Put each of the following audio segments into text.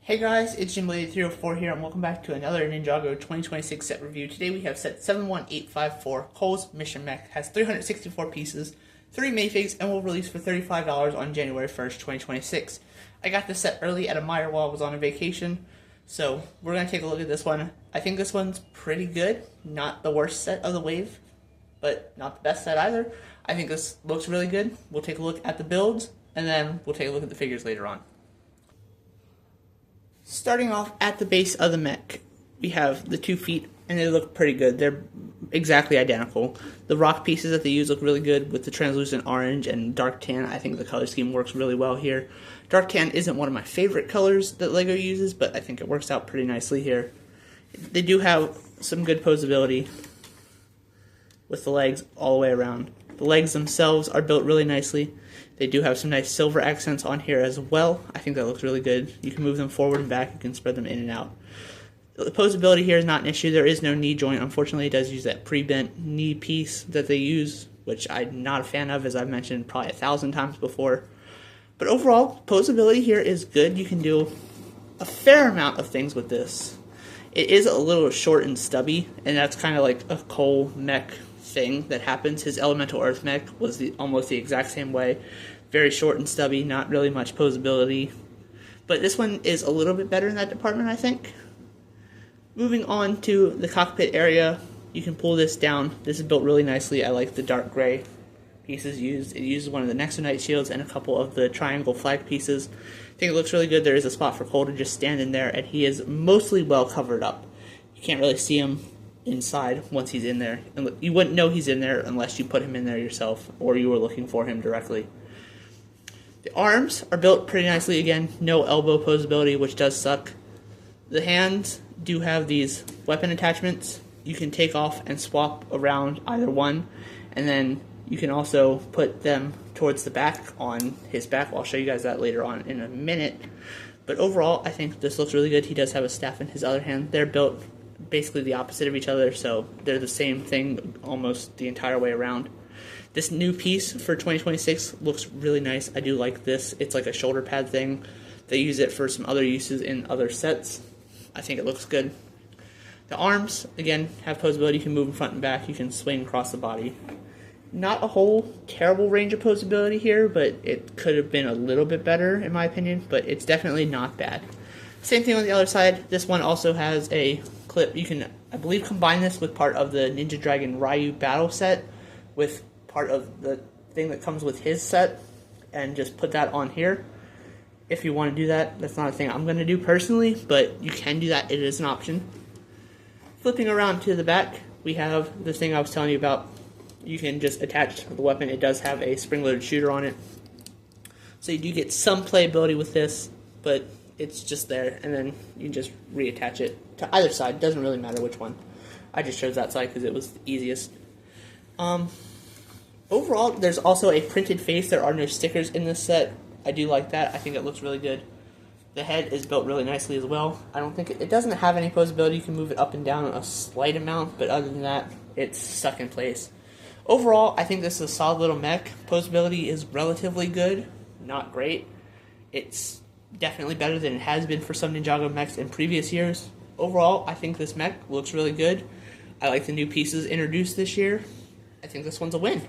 Hey guys, it's Jim304 here, and welcome back to another Ninjago 2026 set review. Today we have set 71854, Cole's Mission Mech. Has 364 pieces, 3 minifigs, and will release for $35 on January 1st, 2026. I got this set early at a Meijer while I was on a vacation, so we're going to take a look at this one. I think this one's pretty good. Not the worst set of the wave, but not the best set either. I think this looks really good. We'll take a look at the builds, and then we'll take a look at the figures later on. Starting off at the base of the mech, we have the 2 feet, and they look pretty good. They're exactly identical. The rock pieces that they use look really good with the translucent orange and dark tan. I think the color scheme works really well here. Dark tan isn't one of my favorite colors that LEGO uses, but I think it works out pretty nicely here. They do have some good posability with the legs all the way around. The legs themselves are built really nicely. They do have some nice silver accents on here as well. I think that looks really good. You can move them forward and back. You can spread them in and out. The posability here is not an issue. There is no knee joint. Unfortunately, it does use that pre-bent knee piece that they use, which I'm not a fan of, as I've mentioned probably 1,000 times before. But overall, posability here is good. You can do a fair amount of things with this. It is a little short and stubby, and that's kind of like a Cole mech thing that happens. His elemental Earth Mech was almost the exact same way. Very short and stubby, not really much posability. But this one is a little bit better in that department, I think. Moving on to the cockpit area, you can pull this down. This is built really nicely. I like the dark gray pieces used. It uses one of the Nexonite shields and a couple of the triangle flag pieces. I think it looks really good. There is a spot for Cole to just stand in there, and he is mostly well covered up. You can't really see him inside once he's in there. And you wouldn't know he's in there unless you put him in there yourself or you were looking for him directly. The arms are built pretty nicely. Again, no elbow posability, which does suck. The hands do have these weapon attachments. You can take off and swap around either one, and then you can also put them towards the back on his back. I'll show you guys that later on in a minute. But overall, I think this looks really good. He does have a staff in his other hand. They're built basically the opposite of each other, so they're the same thing almost the entire way around. This new piece for 2026 looks really nice. I do like this. It's like a shoulder pad thing. They use it for some other uses in other sets. I think it looks good. The arms, again, have posability. You can move in front and back. You can swing across the body. Not a whole terrible range of posability here, but it could have been a little bit better in my opinion, but it's definitely not bad. Same thing on the other side. This one also has a clip. You can, I believe, combine this with part of the Ninja Dragon Ryu battle set with part of the thing that comes with his set and just put that on here. If you want to do that, that's not a thing I'm going to do personally, but you can do that. It is an option. Flipping around to the back, we have the thing I was telling you about. You can just attach the weapon. It does have a spring-loaded shooter on it. So you do get some playability with this, but it's just there, and then you just reattach it to either side. Doesn't really matter which one. I just chose that side because it was the easiest. Overall, there's also a printed face. There are no stickers in this set. I do like that. I think it looks really good. The head is built really nicely as well. I don't think it doesn't have any posability. You can move it up and down a slight amount, but other than that, it's stuck in place. Overall, I think this is a solid little mech. Posability is relatively good, not great. It's definitely better than it has been for some Ninjago mechs in previous years. Overall, I think this mech looks really good. I like the new pieces introduced this year. I think this one's a win.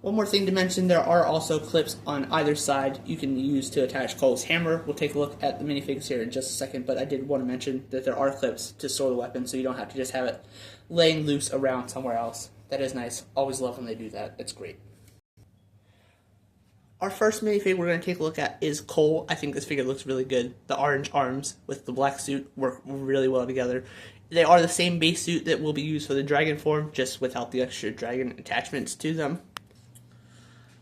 One more thing to mention, there are also clips on either side you can use to attach Cole's hammer. We'll take a look at the minifigs here in just a second, but I did want to mention that there are clips to store the weapon, so you don't have to just have it laying loose around somewhere else. That is nice. Always love when they do that. It's great. Our first minifig we're going to take a look at is Cole. I think this figure looks really good. The orange arms with the black suit work really well together. They are the same base suit that will be used for the Dragon Form, just without the extra dragon attachments to them.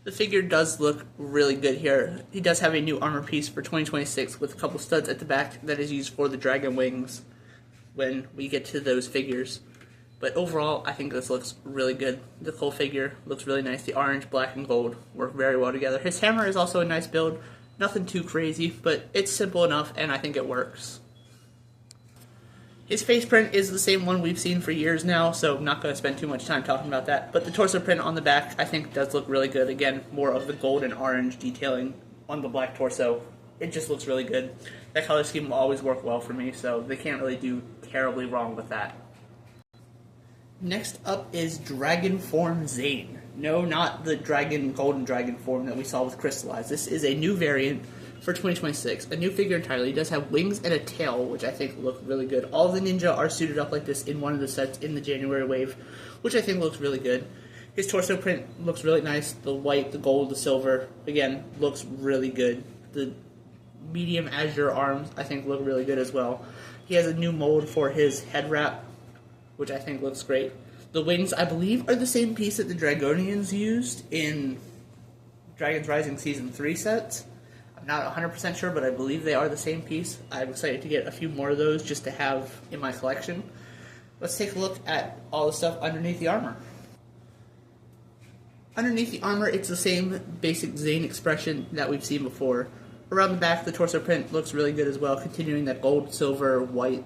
The figure does look really good here. He does have a new armor piece for 2026 with a couple studs at the back that is used for the dragon wings when we get to those figures. But overall, I think this looks really good. The Cole figure looks really nice. The orange, black, and gold work very well together. His hammer is also a nice build. Nothing too crazy, but it's simple enough, and I think it works. His face print is the same one we've seen for years now, so I'm not going to spend too much time talking about that. But the torso print on the back, I think, does look really good. Again, more of the gold and orange detailing on the black torso it just looks really good. That color scheme will always work well for me, so they can't really do terribly wrong with that. Next up is Dragon Form Zane. No, not the golden dragon form that we saw with Crystallized. This is a new variant for 2026. A new figure entirely. He does have wings and a tail, which I think look really good. All of the ninja are suited up like this in one of the sets in the January wave, which I think looks really good. His torso print looks really nice. The white, the gold, the silver, again, looks really good. The medium azure arms, I think, look really good as well. He has a new mold for his head wrap, which I think looks great. The wings, I believe, are the same piece that the Dragonians used in Dragons Rising Season 3 sets. I'm not 100% sure, but I believe they are the same piece. I'm excited to get a few more of those just to have in my collection. Let's take a look at all the stuff underneath the armor. Underneath the armor, it's the same basic Zane expression that we've seen before. Around the back, the torso print looks really good as well, continuing that gold, silver, white,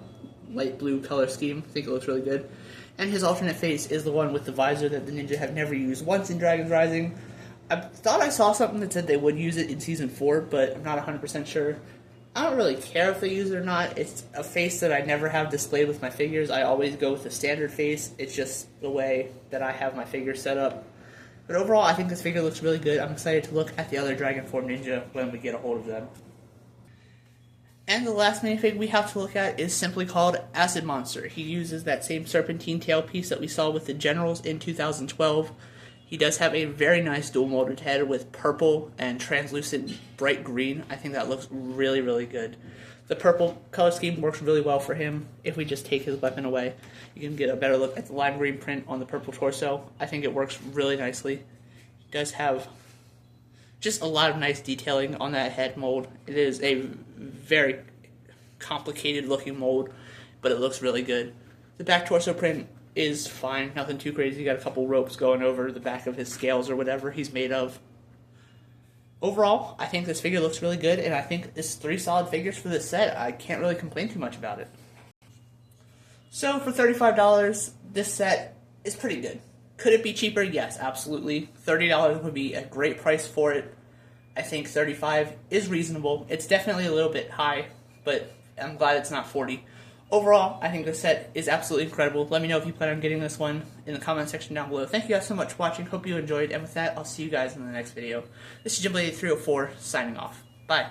light blue color scheme. I think it looks really good. And his alternate face is the one with the visor that the ninja have never used once in Dragons Rising. I thought I saw something that said they would use it in Season 4, but I'm not 100% sure. I don't really care if they use it or not. It's a face that I never have displayed with my figures. I always go with the standard face. It's just the way that I have my figures set up. But overall, I think this figure looks really good. I'm excited to look at the other Dragon Form Ninja when we get a hold of them. And the last minifig we have to look at is simply called Acid Monster. He uses that same serpentine tail piece that we saw with the Generals in 2012. He does have a very nice dual molded head with purple and translucent bright green. I think that looks really, really good. The purple color scheme works really well for him. If we just take his weapon away, you can get a better look at the lime green print on the purple torso. I think it works really nicely. He does have just a lot of nice detailing on that head mold. It is a very complicated looking mold, but it looks really good. The back torso print is fine, nothing too crazy. You got a couple ropes going over the back of his scales or whatever he's made of. Overall, I think this figure looks really good, and I think it's 3 solid figures for this set. I can't really complain too much about it. So for $35, this set is pretty good. Could it be cheaper? Yes, absolutely. $30 would be a great price for it. I think $35 is reasonable. It's definitely a little bit high, but I'm glad it's not $40. Overall, I think this set is absolutely incredible. Let me know if you plan on getting this one in the comment section down below. Thank you guys so much for watching. Hope you enjoyed. And with that, I'll see you guys in the next video. This is Jim8304 signing off. Bye.